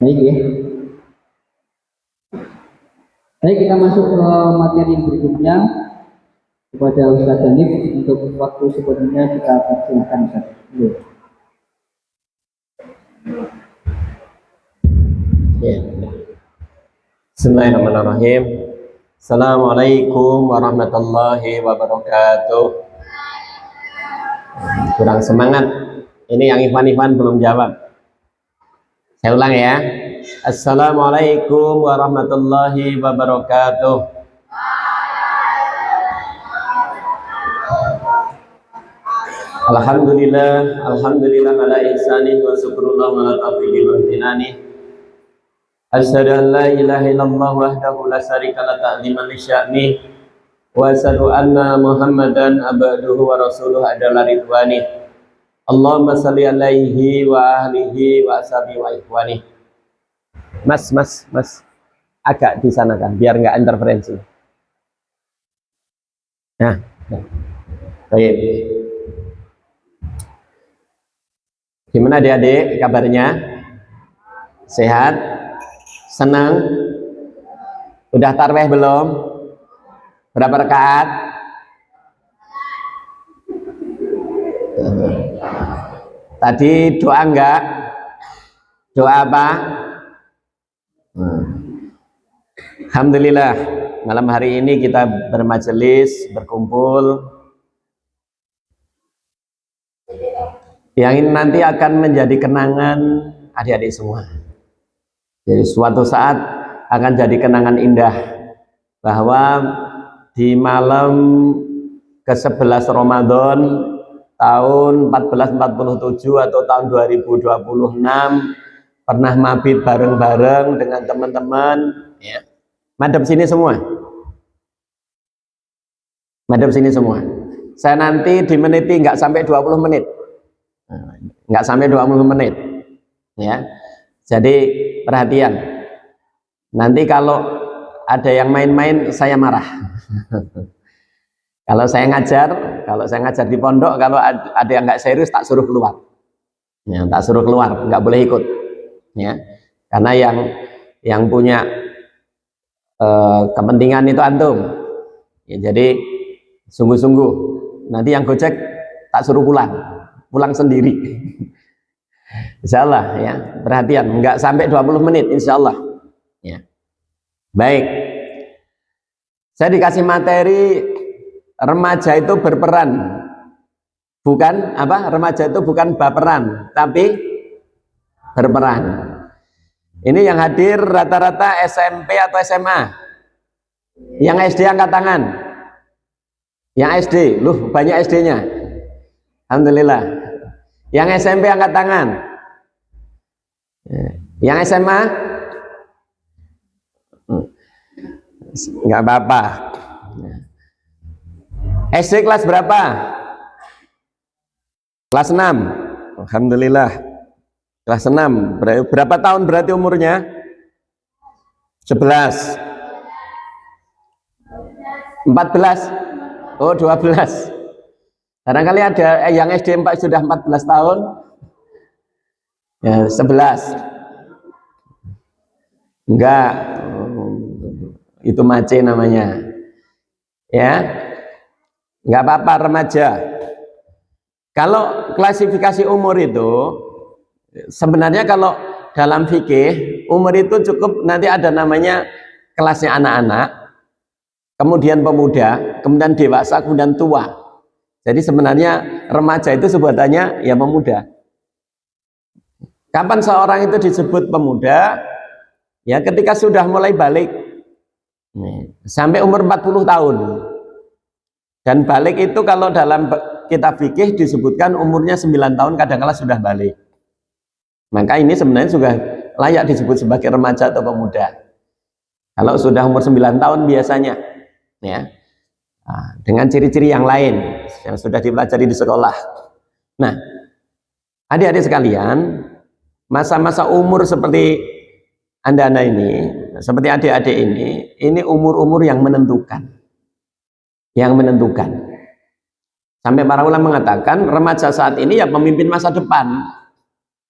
Baik ya. Baik, kita masuk ke materi berikutnya kepada Ustaz Hanif untuk waktu sebelumnya kita persilakan Ustaz. Ya. Bismillahirrahmanirrahim. Assalamualaikum warahmatullahi wabarakatuh. Kurang semangat. Ini yang Ivan belum jawab. Saya ulang ya. Assalamualaikum warahmatullahi wabarakatuh. Alhamdulillah ala ihsanih wa syukurullah ala taufiqi wa imtinani. Asyhadu an la ilaha illallah wahdahu la syarika la ta'ziman li sya'ni wa asyhadu anna Muhammadan abduhu wa rasuluhu adalah ridwani. Allahumma shalli alaihi wa ahlihi wa ashabihi wa ikhwani. Mas, agak di sana kan, biar nggak interferensi. Nah, baik. Gimana adik-adik kabarnya? Sehat? Senang? Udah tarweh belum? Berapa rakaat? Tadi doa enggak? Doa apa? Alhamdulillah, malam hari ini kita bermajelis, berkumpul yang ini nanti akan menjadi kenangan adik-adik semua. Jadi suatu saat akan jadi kenangan indah bahwa di malam ke-11 Ramadan tahun 1447 atau tahun 2026 pernah mabit bareng-bareng dengan teman-teman ya. Madep sini semua. Madep sini semua. Saya nanti dimeniti nggak sampai 20 menit. Nggak sampai 20 menit. Ya. Jadi perhatian. Nanti kalau ada yang main-main saya marah. Kalau saya ngajar di pondok, kalau ada yang nggak serius tak suruh keluar. Ya, tak suruh keluar, nggak boleh ikut. Ya. Karena yang punya kepentingan itu antum ya, jadi sungguh-sungguh nanti yang gojek tak suruh pulang sendiri. Insyaallah ya, perhatian nggak sampai 20 menit insyaallah ya. Baik, saya dikasih materi remaja itu berperan, bukan apa, remaja itu bukan baperan tapi berperan. Ini yang hadir rata-rata SMP atau SMA? Yang SD angkat tangan. Yang SD, loh banyak SD-nya. Alhamdulillah. Yang SMP angkat tangan. Yang SMA? Enggak apa-apa. SD kelas berapa? Kelas 6. Alhamdulillah. Kelas 6, berapa tahun berarti umurnya? 11 14 oh 12. Barangkali ada yang SD 4 sudah 14 tahun ya, 11 enggak, itu mace namanya ya, enggak apa-apa remaja. Kalau klasifikasi umur itu sebenarnya kalau dalam fikih umur itu cukup nanti ada namanya kelasnya anak-anak, kemudian pemuda, kemudian dewasa, kemudian tua. Jadi sebenarnya remaja itu sebutannya ya pemuda. Kapan seorang itu disebut pemuda? Ya ketika sudah mulai balik sampai umur 40 tahun. Dan balik itu kalau dalam kitab fikih disebutkan umurnya 9 tahun kadang-kala sudah balik. Maka ini sebenarnya sudah layak disebut sebagai remaja atau pemuda. Kalau sudah umur 9 tahun biasanya, ya, dengan ciri-ciri yang lain yang sudah dipelajari di sekolah. Nah, adik-adik sekalian, masa-masa umur seperti anda ini, seperti adik-adik ini umur-umur yang menentukan. Yang menentukan. Sampai para ulama mengatakan remaja saat ini ya pemimpin masa depan.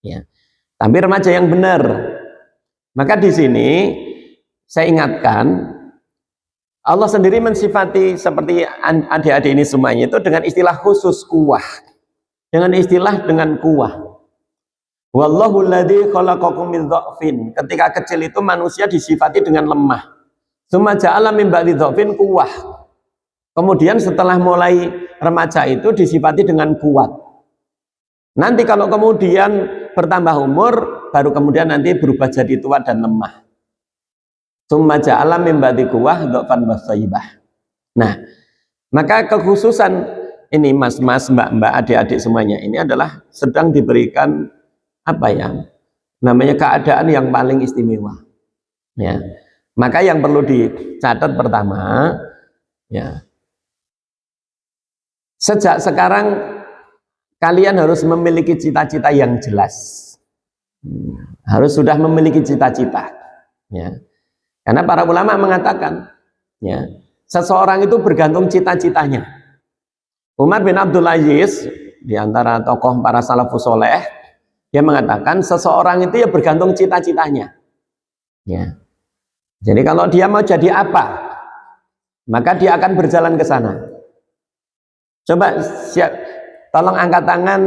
Ya. Tapi remaja yang benar, Maka di sini saya ingatkan, Allah sendiri mensifati seperti adik-adik ini semuanya itu dengan istilah khusus kuwah, dengan istilah dengan kuwah. Wallahu alladzi khalaqakum min dha'fin. Ketika kecil itu manusia disifati dengan lemah. Tsumma ja'ala min ba'di dha'fin kuwah. Kemudian setelah mulai remaja itu disifati dengan kuat. Nanti kalau kemudian bertambah umur, baru kemudian nanti berubah jadi tua dan lemah. Tsumma ja'ala min ba'di quwwah dha'fan wa shaybah. Nah, maka kekhususan ini mas-mas, mbak-mbak, adik-adik semuanya ini adalah sedang diberikan apa ya? Namanya keadaan yang paling istimewa. Ya. Maka yang perlu dicatat pertama, ya. Sejak sekarang kalian harus memiliki cita-cita yang jelas. Harus sudah memiliki cita-cita. Ya. Karena para ulama mengatakan, ya, seseorang itu bergantung cita-citanya. Umar bin Abdul Aziz, di antara tokoh para salafus soleh, dia mengatakan seseorang itu ya bergantung cita-citanya. Ya. Jadi kalau dia mau jadi apa, maka dia akan berjalan ke sana. Coba tolong angkat tangan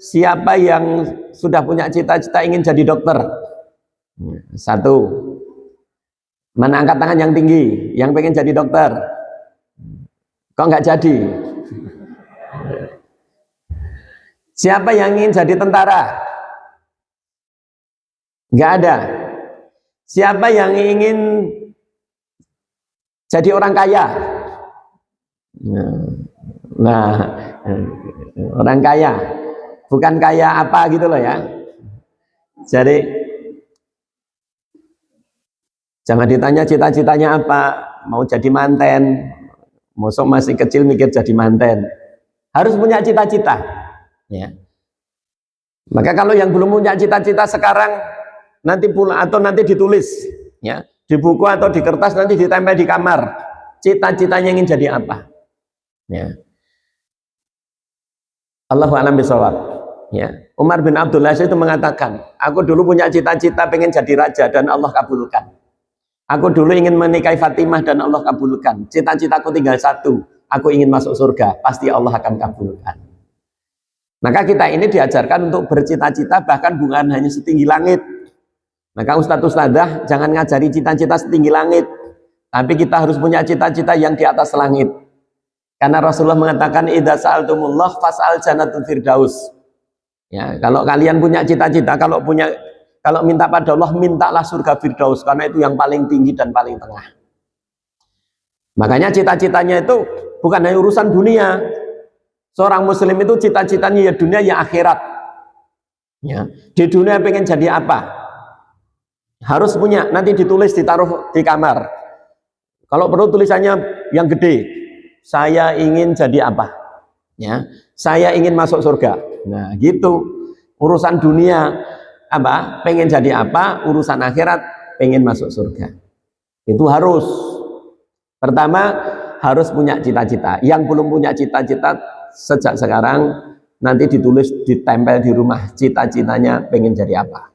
siapa yang sudah punya cita-cita ingin jadi dokter. Satu. Mana angkat tangan yang tinggi, yang pengen jadi dokter? Kok nggak jadi? Siapa yang ingin jadi tentara? Nggak ada. Siapa yang ingin jadi orang kaya? Nah, orang kaya, bukan kaya apa gitu loh ya. Jadi jangan ditanya cita-citanya apa, mau jadi manten, mosok masih kecil mikir jadi manten. Harus punya cita-cita. Ya. Maka kalau yang belum punya cita-cita sekarang, nanti pulang atau nanti ditulis, ya, di buku atau di kertas nanti ditempel di kamar. Cita-citanya ingin jadi apa? Ya. Allahu a'lam bishawab. Ya. Umar bin Abdul Aziz itu mengatakan, aku dulu punya cita-cita pengen jadi raja dan Allah kabulkan. Aku dulu ingin menikahi Fatimah dan Allah kabulkan. Cita-citaku tinggal satu, aku ingin masuk surga, pasti Allah akan kabulkan. Maka kita ini diajarkan untuk bercita-cita bahkan bukan hanya setinggi langit. Maka ustadz-ustadzah jangan ngajari cita-cita setinggi langit, tapi kita harus punya cita-cita yang di atas langit. Karena Rasulullah mengatakan idza sa'altumullah fas'al jannatul firdaus. Ya, kalau kalian punya cita-cita, kalau minta pada Allah, mintalah surga firdaus karena itu yang paling tinggi dan paling tengah. Makanya cita-citanya itu bukan hanya urusan dunia. Seorang muslim itu cita-citanya ya dunia ya akhirat. Ya, di dunia pengen jadi apa? Harus punya, nanti ditulis ditaruh di kamar. Kalau perlu tulisannya yang gede. Saya ingin jadi apa? Ya, saya ingin masuk surga. Nah, gitu. Urusan dunia apa? Pengen jadi apa? Urusan akhirat pengen masuk surga. Itu harus. Pertama harus punya cita-cita. Yang belum punya cita-cita sejak sekarang nanti ditulis ditempel di rumah cita-citanya pengen jadi apa.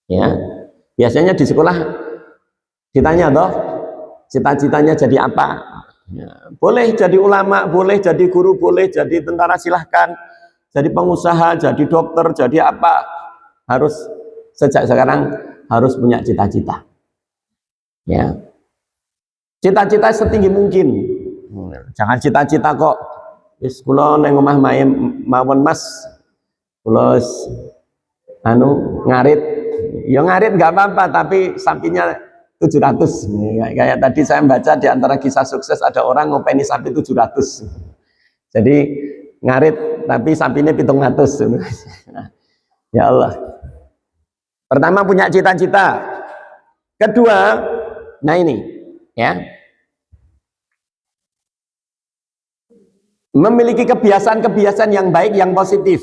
Ya. Biasanya di sekolah ditanya toh cita-citanya jadi apa? Ya, boleh jadi ulama, boleh jadi guru, boleh jadi tentara silahkan, jadi pengusaha, jadi dokter, jadi apa? Harus sejak sekarang harus punya cita-cita. Ya, cita-cita setinggi mungkin. Jangan cita-cita kok. Wis kula nang omah mawon Mas, kula ngarit. Ya ngarit nggak apa-apa, tapi sapinya 700. Kayak tadi saya baca di antara kisah sukses ada orang ngopeni sapi 700. Jadi ngarit tapi sapinya 700. Ya Allah. Pertama punya cita-cita. Kedua, nah ini ya. Memiliki kebiasaan-kebiasaan yang baik, yang positif.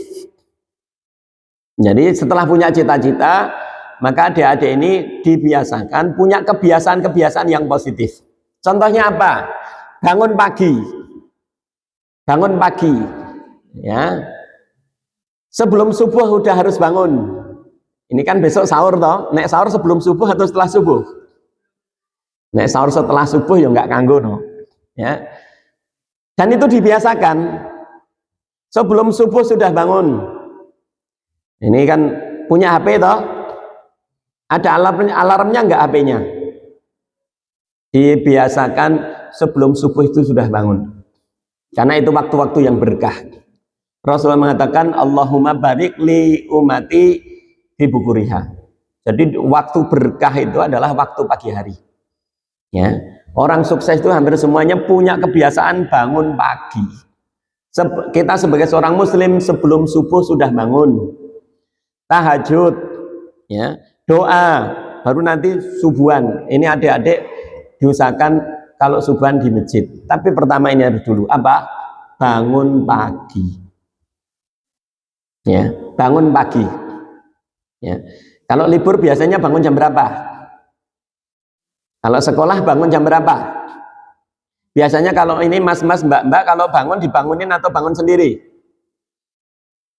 Jadi setelah punya cita-cita, maka adik-adik ini dibiasakan punya kebiasaan-kebiasaan yang positif. Contohnya apa? Bangun pagi. Bangun pagi. Ya. Sebelum subuh udah harus bangun. Ini kan besok sahur toh. Nek sahur sebelum subuh atau setelah subuh? Nek sahur setelah subuh ya nggak kanggo no. Ya. Dan itu dibiasakan. Sebelum subuh sudah bangun. Ini kan punya HP toh? Ada alarmnya nggak HP-nya? Dibiasakan sebelum subuh itu sudah bangun. Karena itu waktu-waktu yang berkah. Rasulullah mengatakan Allahumma barik li umati fi bukuriha. Jadi waktu berkah itu adalah waktu pagi hari. Ya. Orang sukses itu hampir semuanya punya kebiasaan bangun pagi. Kita sebagai seorang muslim sebelum subuh sudah bangun. Tahajud, ya, doa, baru nanti subuhan. Ini adik-adik diusahakan kalau subuhan di masjid. Tapi pertama ini harus dulu apa? Bangun pagi. Ya, bangun pagi. Ya. Kalau libur biasanya bangun jam berapa? Kalau sekolah bangun jam berapa? Biasanya kalau ini mas-mas, mbak-mbak, kalau bangun dibangunin atau bangun sendiri?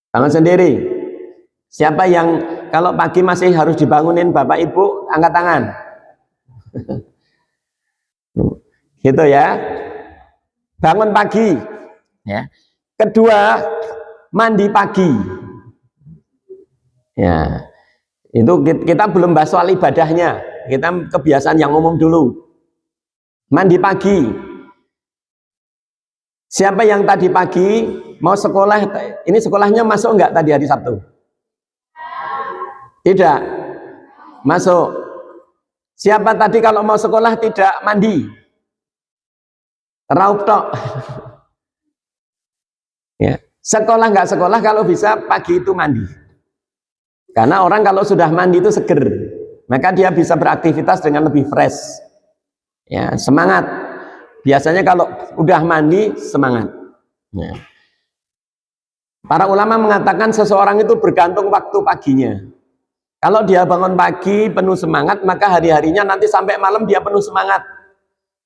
Bangun sendiri. Siapa yang kalau pagi masih harus dibangunin bapak ibu, angkat tangan. Gitu ya. Bangun pagi. Ya. Kedua, mandi pagi. Ya. Itu kita belum bahas soal ibadahnya. Kita kebiasaan yang umum dulu. Mandi pagi. Siapa yang tadi pagi mau sekolah, ini sekolahnya masuk enggak tadi hari Sabtu? Tidak masuk. Siapa tadi kalau mau sekolah tidak mandi? Raup tok. Ya. Sekolah enggak sekolah kalau bisa pagi itu mandi. Karena orang kalau sudah mandi itu seger, maka dia bisa beraktivitas dengan lebih fresh. Ya, semangat. Biasanya kalau udah mandi semangat. Ya. Para ulama mengatakan seseorang itu bergantung waktu paginya. Kalau dia bangun pagi penuh semangat, maka hari-harinya nanti sampai malam dia penuh semangat.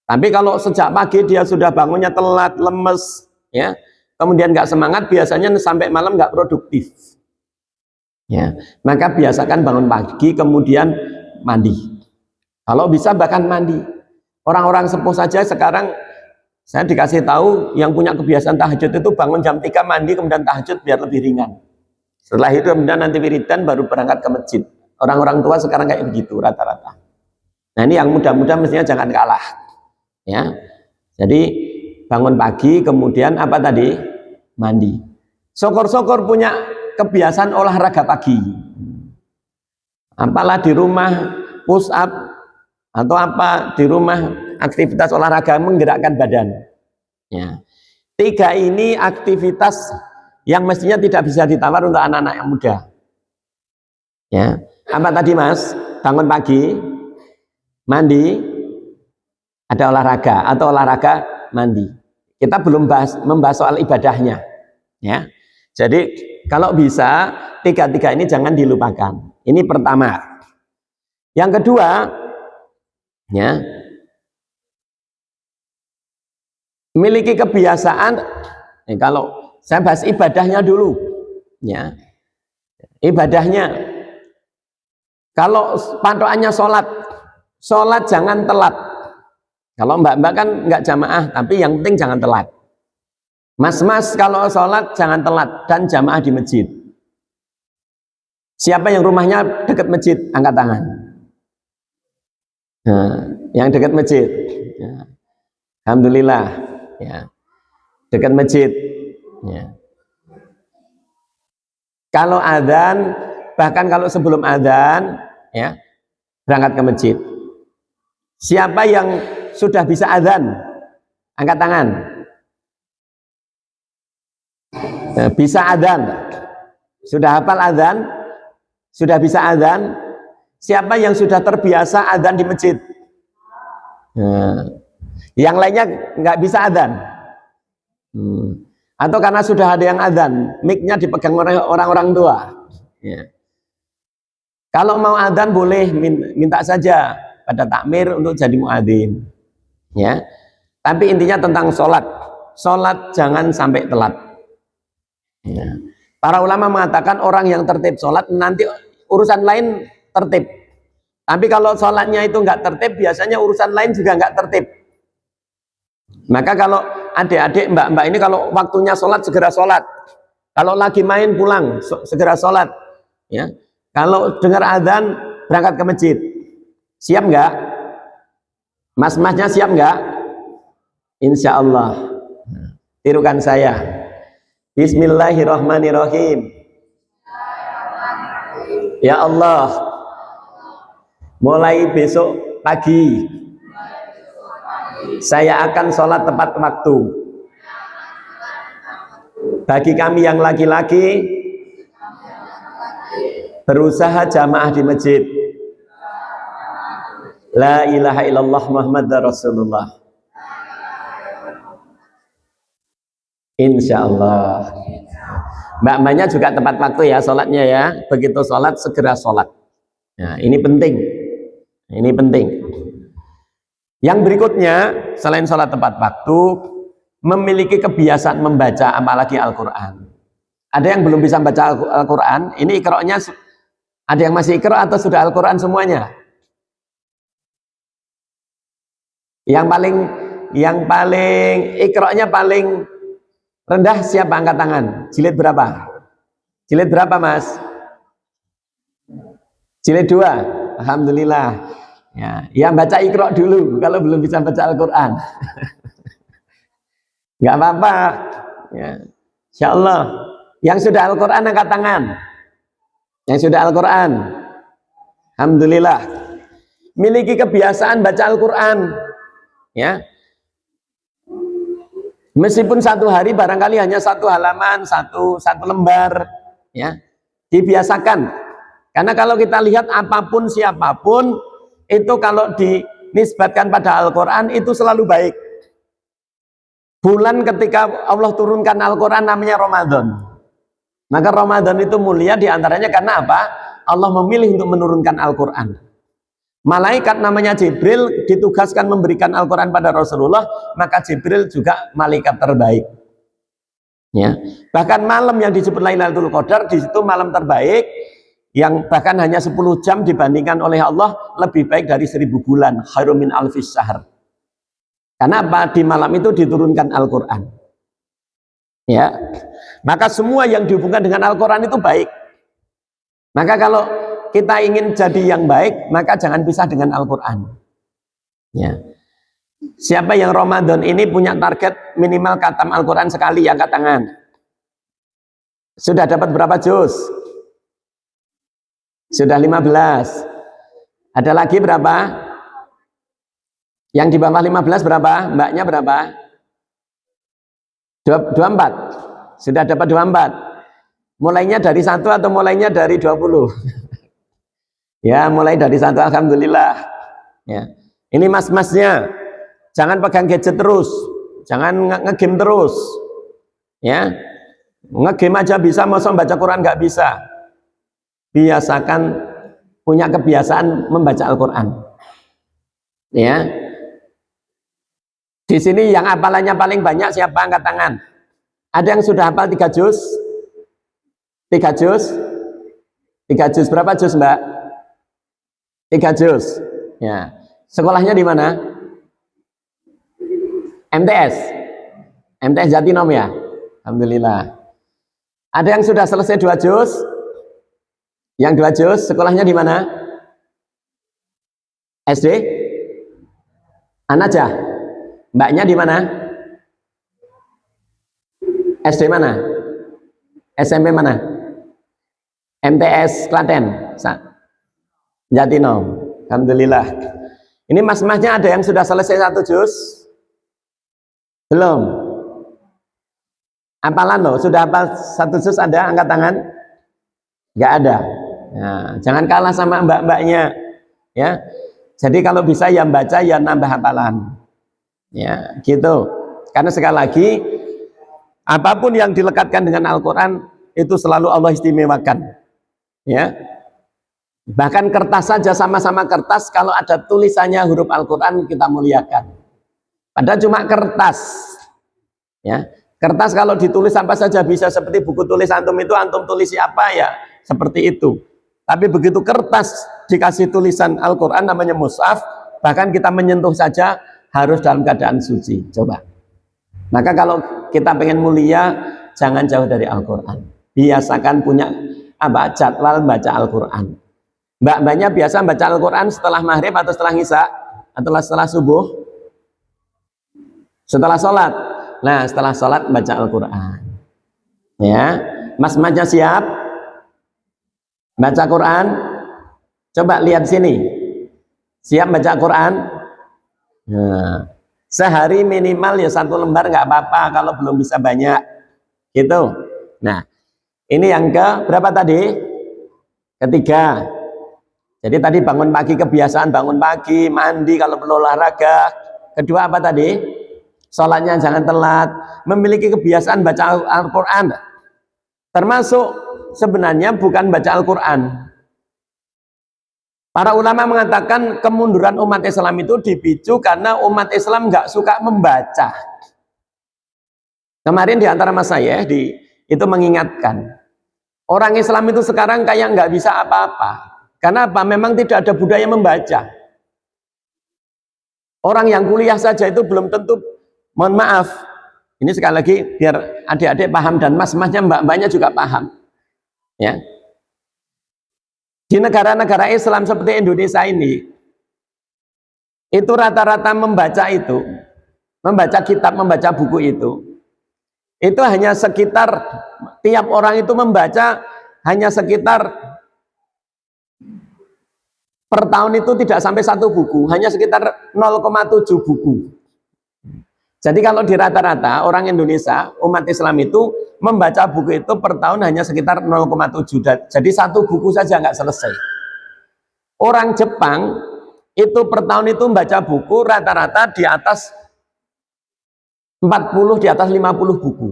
Tapi kalau sejak pagi dia sudah bangunnya telat, lemes, ya, kemudian nggak semangat, biasanya sampai malam nggak produktif. Ya, maka biasakan bangun pagi, kemudian mandi. Kalau bisa bahkan mandi. Orang-orang sepuh saja sekarang saya dikasih tahu yang punya kebiasaan tahajud itu bangun jam 3 mandi kemudian tahajud biar lebih ringan. Setelah itu kemudian nanti wiridan baru berangkat ke masjid. Orang-orang tua sekarang kayak begitu rata-rata. Nah ini yang muda-muda mestinya jangan kalah. Ya, jadi bangun pagi kemudian apa tadi? Mandi. Syukur-syukur punya kebiasaan olahraga pagi. Apalah di rumah push up atau apa di rumah aktivitas olahraga menggerakkan badan. Ya. 3 ini aktivitas yang mestinya tidak bisa ditawar untuk anak-anak yang muda. Ya. Apa tadi Mas? Bangun pagi, mandi, ada olahraga atau olahraga mandi. Kita belum membahas soal ibadahnya. Ya. Jadi kalau bisa 3 ini jangan dilupakan. Ini pertama. Yang kedua, ya, memiliki kebiasaan. Kalau saya bahas ibadahnya dulu, ya, ibadahnya. Kalau patokannya sholat jangan telat. Kalau mbak-mbak kan nggak jamaah, tapi yang penting jangan telat. Mas-mas kalau sholat jangan telat dan jamaah di masjid. Siapa yang rumahnya dekat masjid, angkat tangan. Nah, yang dekat masjid, ya. Alhamdulillah, ya. Dekat masjid, ya. Kalau adzan, bahkan kalau sebelum adzan, ya, berangkat ke masjid. Siapa yang sudah bisa adzan, angkat tangan. Nah, bisa adzan, sudah hafal adzan, sudah bisa adzan. Siapa yang sudah terbiasa adzan di masjid? Nah, yang lainnya nggak bisa adzan. Atau karena sudah ada yang adzan, mic-nya dipegang oleh orang-orang tua. Ya. Kalau mau adzan boleh minta saja pada takmir untuk jadi muadzin. Ya. Tapi intinya tentang sholat. Sholat jangan sampai telat. Ya. Para ulama mengatakan orang yang tertib sholat nanti urusan lain tertib. Tapi kalau sholatnya itu nggak tertib, biasanya urusan lain juga nggak tertib. Maka kalau adik-adik, mbak-mbak ini kalau waktunya sholat segera sholat. Kalau lagi main pulang segera sholat. Ya. Kalau dengar azan berangkat ke masjid. Siap nggak? Mas-masnya siap nggak? Insya Allah. Tirukan saya. Bismillahirrahmanirrahim. Ya Allah, mulai besok pagi saya akan sholat tepat waktu. Bagi kami yang laki-laki, berusaha jamaah di masjid. La ilaha illallah Muhammad Rasulullah. Insya Allah. Mbak-mbaknya juga tepat waktu ya sholatnya ya. Begitu sholat segera sholat. Nah, ini penting. Ini penting. Yang berikutnya selain sholat tepat waktu, memiliki kebiasaan membaca apalagi Al-Quran. Ada yang belum bisa baca Al-Quran. Ini ikra'nya ada yang masih ikra' atau sudah Al-Quran semuanya? Yang paling ikra'nya paling rendah siapa angkat tangan? Jilid berapa? Jilid berapa Mas? Jilid 2. Alhamdulillah. Ya, yang baca ikra' dulu kalau belum bisa baca Al-Quran. Nggak apa-apa. Ya. Insya Allah. Yang sudah Al-Quran angkat tangan. Yang sudah Al-Quran. Alhamdulillah. Miliki kebiasaan baca Al-Quran. Ya. Meskipun satu hari barangkali hanya satu halaman, satu lembar, ya, dibiasakan. Karena kalau kita lihat apapun siapapun, itu kalau dinisbatkan pada Al-Quran itu selalu baik. Bulan ketika Allah turunkan Al-Quran namanya Ramadan. Maka Ramadan itu mulia diantaranya karena apa? Allah memilih untuk menurunkan Al-Quran. Malaikat namanya Jibril ditugaskan memberikan Al-Quran pada Rasulullah, maka Jibril juga malaikat terbaik. Ya. Bahkan malam yang disebut Lailatul Qadar, di situ malam terbaik, yang bahkan hanya 10 jam dibandingkan oleh Allah, lebih baik dari 1000 bulan, khairum min alfis syahr. Karena apa? Di malam itu diturunkan Al-Quran. Ya. Maka semua yang dihubungkan dengan Al-Quran itu baik. Maka kalau kita ingin jadi yang baik, maka jangan pisah dengan Al-Quran. Ya. Siapa yang Ramadan ini punya target minimal khatam Al-Quran sekali, angkat tangan. Sudah dapat berapa juz? Sudah 15. Ada lagi berapa? Yang di bawah 15 berapa? Mbaknya berapa? 24. Sudah dapat 24. Mulainya dari 1 atau mulainya dari 20? Ya, mulai dari 1, alhamdulillah. Ya. Ini mas-masnya, jangan pegang gadget terus, jangan nge-game terus. Ya, nge-game aja bisa, masa baca Quran nggak bisa. Biasakan punya kebiasaan membaca Al-Quran. Ya. Di sini yang hafalannya paling banyak siapa? Angkat tangan. Ada yang sudah hafal 3 juz? 3 juz? 3 juz, berapa juz Mbak? 3 juz. Ya. Sekolahnya di mana? MTS. MTS Jatinom ya. Alhamdulillah. Ada yang sudah selesai 2 juz? Yang 2 juz, sekolahnya di mana? SD? An-Najah. Mbaknya di mana? SD mana? SMP mana? MTS Klaten. Jatinom. Alhamdulillah. Ini mas-masnya ada yang sudah selesai 1 juz? Belum? Hafalan loh, sudah hafal 1 juz ada? Angkat tangan? Nggak ada. Nah, jangan kalah sama mbak-mbaknya. Ya. Jadi kalau bisa ya baca ya nambah hafalan. Ya, gitu. Karena sekali lagi apapun yang dilekatkan dengan Al-Quran itu selalu Allah istimewakan. Ya. Bahkan kertas saja sama-sama kertas, kalau ada tulisannya huruf Al-Quran kita muliakan. Padahal cuma kertas. Ya. Kertas kalau ditulis apa saja bisa, seperti buku tulis antum itu, antum tulis siapa ya seperti itu. Tapi begitu kertas dikasih tulisan Al-Quran namanya mushaf, bahkan kita menyentuh saja harus dalam keadaan suci. Coba. Maka kalau kita pengen mulia, jangan jauh dari Al-Quran. Biasakan punya jadwal baca Al-Quran. Mbak-mbaknya biasa baca Al-Quran setelah maghrib atau setelah isya? Atau setelah subuh? Setelah sholat. Nah, setelah sholat baca Al-Quran. Ya, mas-masnya siap? Baca Quran? Coba lihat sini. Siap baca Quran? Nah, sehari minimal ya 1 lembar nggak apa-apa kalau belum bisa banyak. Gitu. Nah, ini yang ke berapa tadi? Ketiga. Jadi tadi bangun pagi, kebiasaan bangun pagi, mandi kalau perlu olahraga. Kedua apa tadi? Sholatnya jangan telat. Memiliki kebiasaan baca Al-Quran. Termasuk sebenarnya bukan baca Al-Quran. Para ulama mengatakan kemunduran umat Islam itu dipicu karena umat Islam nggak suka membaca. Kemarin di antara mas saya itu mengingatkan, orang Islam itu sekarang kayak nggak bisa apa-apa. Karena apa? Memang tidak ada budaya membaca. Orang yang kuliah saja itu belum tentu, mohon maaf, ini sekali lagi biar adik-adik paham dan mas-masnya mbak-mbaknya juga paham. Ya. Di negara-negara Islam seperti Indonesia ini, itu rata-rata membaca kitab, membaca buku itu hanya sekitar, tiap orang itu membaca hanya sekitar per tahun itu tidak sampai 1 buku, hanya sekitar 0,7 buku. Jadi kalau di rata-rata orang Indonesia, umat Islam itu membaca buku itu per tahun hanya sekitar 0,7. Jadi 1 buku saja nggak selesai. Orang Jepang itu per tahun itu membaca buku rata-rata di atas 40, di atas 50 buku.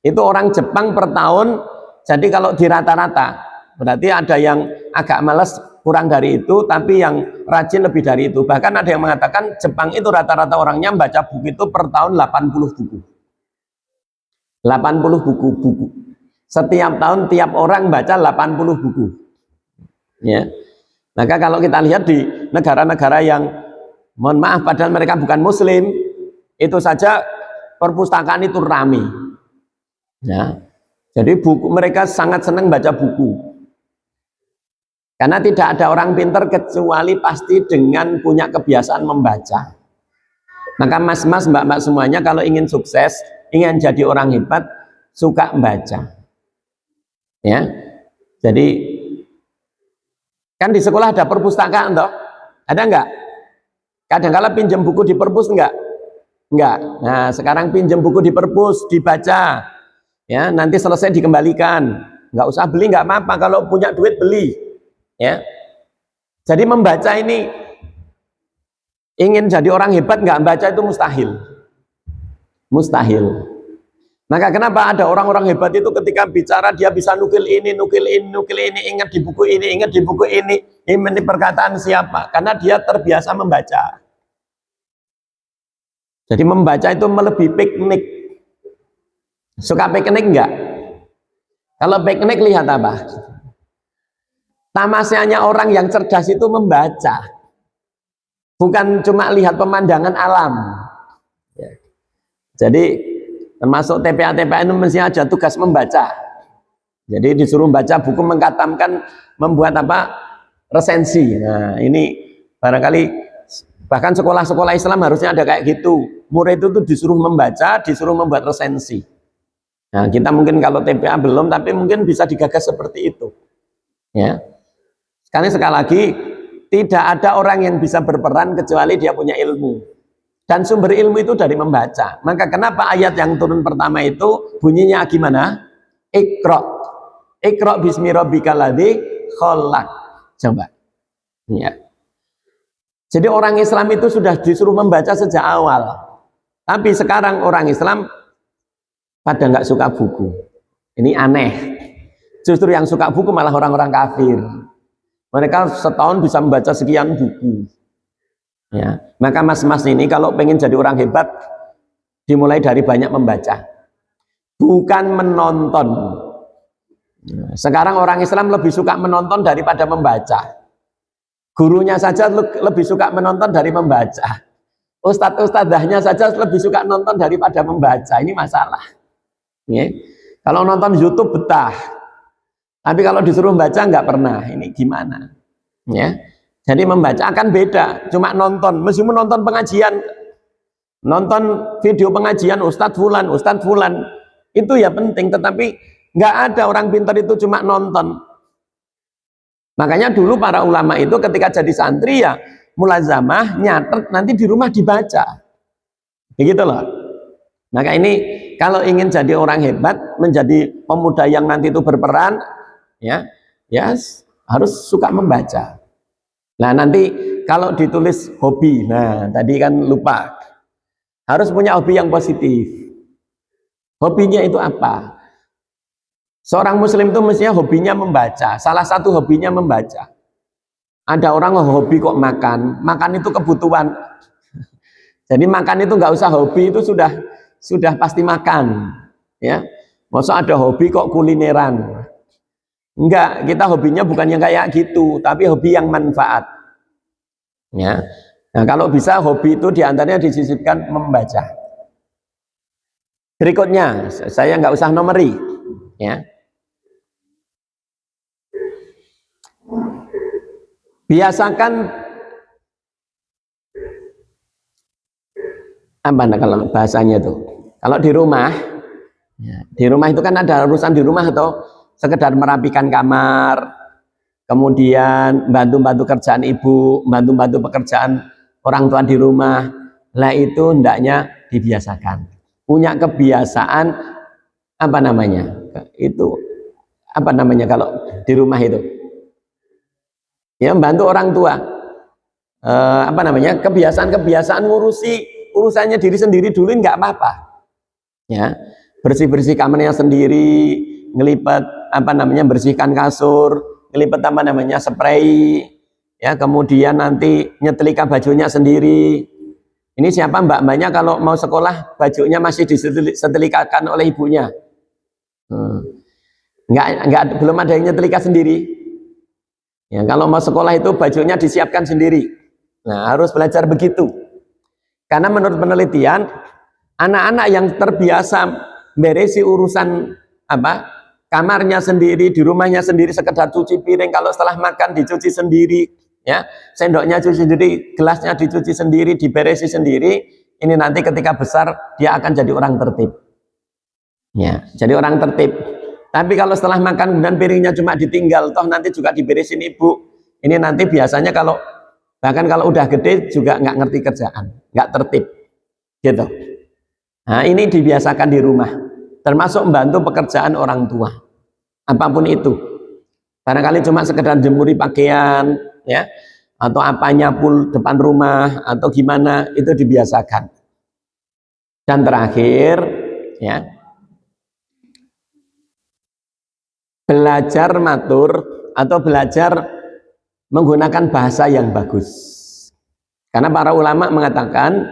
Itu orang Jepang per tahun. Jadi kalau di rata-rata, berarti ada yang agak males kurang dari itu, tapi yang rajin lebih dari itu. Bahkan ada yang mengatakan Jepang itu rata-rata orangnya membaca buku itu per tahun 80 buku. 80 buku. Setiap tahun tiap orang baca 80 buku. Ya. Maka kalau kita lihat di negara-negara yang mohon maaf padahal mereka bukan muslim, itu saja perpustakaan itu ramai. Ya. Jadi mereka sangat senang baca buku. Karena tidak ada orang pintar kecuali pasti dengan punya kebiasaan membaca. Maka mas-mas, mbak-mbak semuanya kalau ingin sukses, ingin jadi orang hebat, suka baca. Ya. Jadi kan di sekolah ada perpustakaan toh? Ada enggak? Kadang-kala pinjam buku di perpus enggak? Enggak. Nah, sekarang pinjam buku di perpus, dibaca. Ya, nanti selesai dikembalikan. Enggak usah beli, enggak apa-apa, kalau punya duit beli. Ya, jadi membaca ini, ingin jadi orang hebat nggak baca itu mustahil. Maka kenapa ada orang-orang hebat itu ketika bicara dia bisa nukil ini, ingat di buku ini, ini perkataan siapa? Karena dia terbiasa membaca. Jadi membaca itu melebihi piknik. Suka piknik nggak? Kalau piknik lihat apa? Tamasanya orang yang cerdas itu membaca, bukan cuma lihat pemandangan alam. Ya. Jadi termasuk TPA itu mesti ada tugas membaca. Jadi disuruh baca buku, mengkatamkan, membuat resensi. Nah ini barangkali bahkan sekolah-sekolah Islam harusnya ada kayak gitu. Murid itu tuh disuruh membaca, disuruh membuat resensi. Nah kita mungkin kalau TPA belum, tapi mungkin bisa digagas seperti itu. Ya. Sekali lagi, tidak ada orang yang bisa berperan kecuali dia punya ilmu. Dan sumber ilmu itu dari membaca. Maka kenapa ayat yang turun pertama itu bunyinya gimana? Iqra. Iqra bismi rabbikal ladzi khalaq. Coba. Ya. Jadi orang Islam itu sudah disuruh membaca sejak awal. Tapi sekarang orang Islam pada nggak suka buku. Ini aneh. Justru yang suka buku malah orang-orang kafir. Mereka setahun bisa membaca sekian buku. Ya, maka mas-mas ini kalau pengen jadi orang hebat, dimulai dari banyak membaca. Bukan menonton. Sekarang orang Islam lebih suka menonton daripada membaca. Gurunya saja lebih suka menonton dari membaca. Ustadz-ustadzahnya saja lebih suka nonton daripada membaca. Ini masalah. Ya. Kalau nonton YouTube betah, tapi kalau disuruh baca nggak pernah. Ini gimana? Ya. Jadi membaca akan beda. Cuma nonton, meskipun nonton pengajian, nonton video pengajian Ustadz Fulan, itu ya penting. Tetapi nggak ada orang pintar itu cuma nonton. Makanya dulu para ulama itu ketika jadi santri ya mulazamah, nyatet, nanti di rumah dibaca. Begitu loh. Maka ini kalau ingin jadi orang hebat, menjadi pemuda yang nanti itu berperan, ya harus suka membaca. Nah nanti kalau ditulis hobi, nah tadi kan lupa, harus punya hobi yang positif. Hobinya itu apa? Seorang muslim itu mestinya hobinya membaca. Salah satu hobinya membaca. Ada orang hobi kok makan itu kebutuhan. Jadi makan itu nggak usah hobi, itu sudah pasti makan. Ya, masa ada hobi kok kulineran? Enggak, kita hobinya bukan yang kayak gitu, tapi hobi yang manfaat. Ya, nah kalau bisa hobi itu diantaranya disisipkan membaca. Berikutnya, saya nggak usah nomori. Ya. Biasakan apa kalau bahasanya itu? Kalau di rumah itu kan ada urusan di rumah atau sekedar merapikan kamar, kemudian bantu-bantu kerjaan ibu, bantu-bantu pekerjaan orang tua di rumah. Lah itu hendaknya dibiasakan. Punya kebiasaan apa namanya? Itu apa namanya kalau di rumah itu? Ya membantu orang tua, apa namanya, kebiasaan ngurusi urusannya diri sendiri dulu nggak apa-apa, ya bersih kamarnya sendiri, ngelipet apa namanya, bersihkan kasur, ngelipet apa namanya, spray, ya kemudian nanti nyetrika bajunya sendiri. Ini siapa mbak-mbaknya kalau mau sekolah bajunya masih disetrikakan oleh ibunya, belum ada yang nyetrika sendiri. Ya, kalau mau sekolah itu bajunya disiapkan sendiri. Nah, harus belajar begitu. Karena menurut penelitian, anak-anak yang terbiasa beresi urusan kamarnya sendiri, di rumahnya sendiri, sekedar cuci piring, kalau setelah makan dicuci sendiri, ya, sendoknya cuci sendiri, gelasnya dicuci sendiri, diberesi sendiri, ini nanti ketika besar dia akan jadi orang tertib. Ya, jadi orang tertib. Tapi kalau setelah makan dan piringnya cuma ditinggal, toh nanti juga diberesin ibu. Ini nanti biasanya bahkan kalau udah gede juga nggak ngerti kerjaan, nggak tertib, gitu. Nah ini dibiasakan di rumah, termasuk membantu pekerjaan orang tua, apapun itu. Barangkali cuma sekedar jemuri pakaian, ya, atau apa nyapu depan rumah atau gimana, itu dibiasakan. Dan terakhir, ya. Belajar matur atau belajar menggunakan bahasa yang bagus. Karena para ulama mengatakan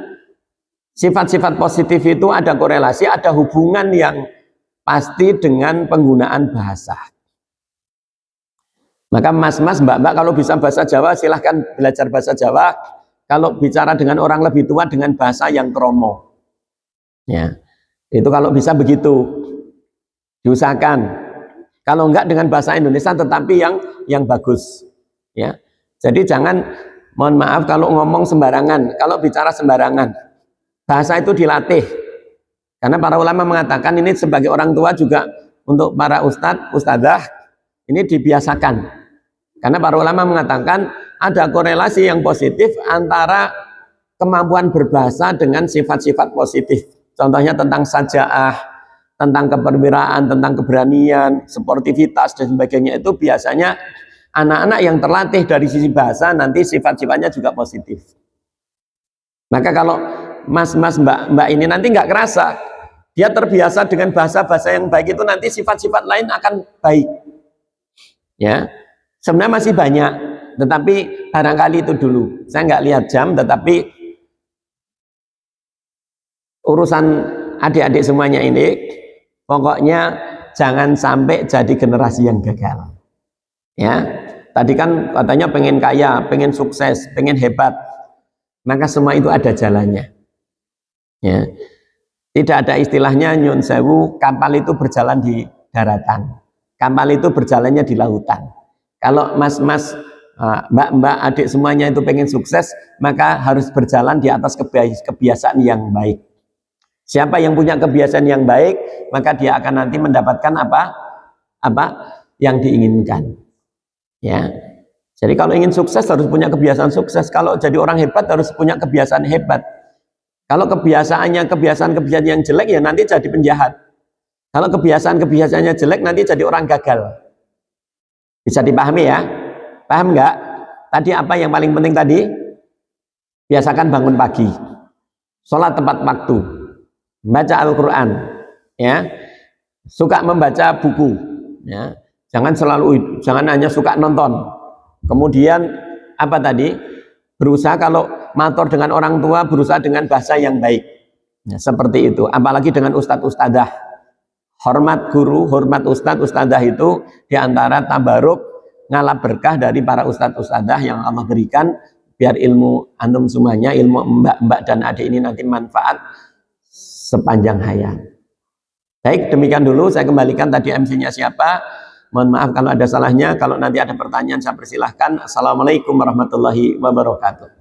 sifat-sifat positif itu ada korelasi, ada hubungan yang pasti dengan penggunaan bahasa. Maka mas-mas, mbak-mbak kalau bisa bahasa Jawa silahkan belajar bahasa Jawa. Kalau bicara dengan orang lebih tua dengan bahasa yang kromo. Ya, itu kalau bisa begitu diusahakan. Kalau enggak dengan bahasa Indonesia tetapi yang bagus, ya. Jadi jangan, mohon maaf kalau ngomong sembarangan, kalau bicara sembarangan. Bahasa itu dilatih. Karena para ulama mengatakan ini sebagai orang tua juga untuk para ustadz, ustadzah ini dibiasakan. Karena para ulama mengatakan ada korelasi yang positif antara kemampuan berbahasa dengan sifat-sifat positif. Contohnya tentang sajaah, tentang keperwiraan, tentang keberanian, sportivitas dan sebagainya, itu biasanya anak-anak yang terlatih dari sisi bahasa nanti sifat-sifatnya juga positif. Maka kalau mas-mas, mbak-mbak ini nanti nggak kerasa, dia terbiasa dengan bahasa-bahasa yang baik, itu nanti sifat-sifat lain akan baik. Ya, sebenarnya masih banyak, tetapi barangkali itu dulu. Saya nggak lihat jam, tetapi urusan adik-adik semuanya ini, pokoknya jangan sampai jadi generasi yang gagal. Ya, tadi kan katanya pengen kaya, pengen sukses, pengen hebat, maka semua itu ada jalannya. Ya, tidak ada istilahnya nyun sewu, kapal itu berjalan di daratan, kapal itu berjalannya di lautan. Kalau mas-mas, mbak-mbak, adik semuanya itu pengen sukses, maka harus berjalan di atas kebiasaan yang baik. Siapa yang punya kebiasaan yang baik, maka dia akan nanti mendapatkan apa yang diinginkan. Ya. Jadi kalau ingin sukses harus punya kebiasaan sukses. Kalau jadi orang hebat harus punya kebiasaan hebat. Kalau kebiasaan yang jelek, ya nanti jadi penjahat. Kalau kebiasaannya jelek, nanti jadi orang gagal. Bisa dipahami ya? Paham nggak? Tadi apa yang paling penting tadi? Biasakan bangun pagi, sholat tepat waktu, baca Al-Quran, ya, suka membaca buku, ya, jangan hanya suka nonton. Kemudian apa tadi? Berusaha kalau matur dengan orang tua, berusaha dengan bahasa yang baik, ya, seperti itu. Apalagi dengan ustadz ustadzah, hormat guru, hormat ustadz ustadzah itu diantara tabaruk ngalap berkah dari para ustadz ustadzah yang Allah berikan, biar ilmu antum semuanya, ilmu mbak-mbak dan adik ini nanti manfaat sepanjang hayat. Baik, demikian dulu, saya kembalikan tadi MC-nya siapa. Mohon maaf kalau ada salahnya. Kalau nanti ada pertanyaan saya persilahkan. Assalamualaikum warahmatullahi wabarakatuh.